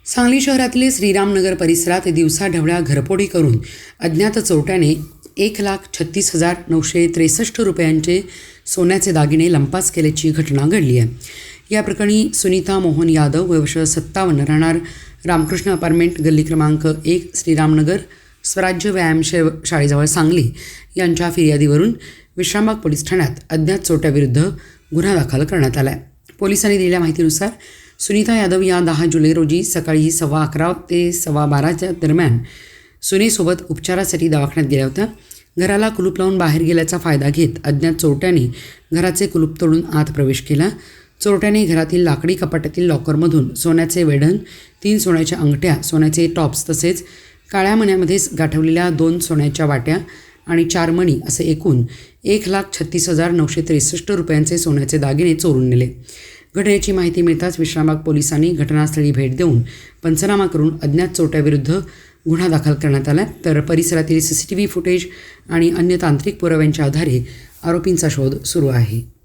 सांगली शहरातील श्रीरामनगर परिसरात दिवसाढवळ्या घरफोडी करून अज्ञात चोरट्याने 1,36,963 रुपयांचे सोन्याचे दागिने लंपास केल्याची घटना घडली आहे। या प्रकरणी सुनीता मोहन यादव वर्ष 57 राहणार रामकृष्ण अपार्टमेंट गल्ली क्रमांक 1 श्रीरामनगर स्वराज्य व्यायाम शाळेजवळ सांगली यांच्या फिर्यादीवरून विश्रामबाग पोलीस ठाण्यात अज्ञात चोरट्याविरुद्ध गुन्हा दाखल करण्यात आला आहे। पोलिसांनी दिलेल्या माहितीनुसार सुनीता यादव या 10 जुलै रोजी सकाळी 11:15 ते 12:15च्या दरम्यान सुनेसोबत उपचारासाठी दवाखान्यात गेल्या होत्या। घराला कुलूप लावून बाहेर गेल्याचा फायदा घेत अज्ञात चोरट्याने घराचे कुलूप तोडून आत प्रवेश केला। चोरट्याने घरातील लाकडी कपाटातील लॉकरमधून सोन्याचे वेढण, 3 सोन्याच्या अंगठ्या, सोन्याचे टॉप्स तसेच काळ्या मण्यामध्येच गाठवलेल्या 2 सोन्याच्या वाट्या आणि 4 मणी असे एकूण 1,36,963 रुपयांचे सोन्याचे दागिने चोरून नेले। घटनेची माहिती मिळताच विश्रामबाग पोलिसांनी घटनास्थळी भेट देऊन पंचनामा करून अज्ञात चोरट्याविरुद्ध गुन्हा दाखल करण्यात आला। तर परिसरातील CCTV फुटेज आणि अन्य तांत्रिक पुराव्यांच्या आधारे आरोपींचा शोध सुरू आहे।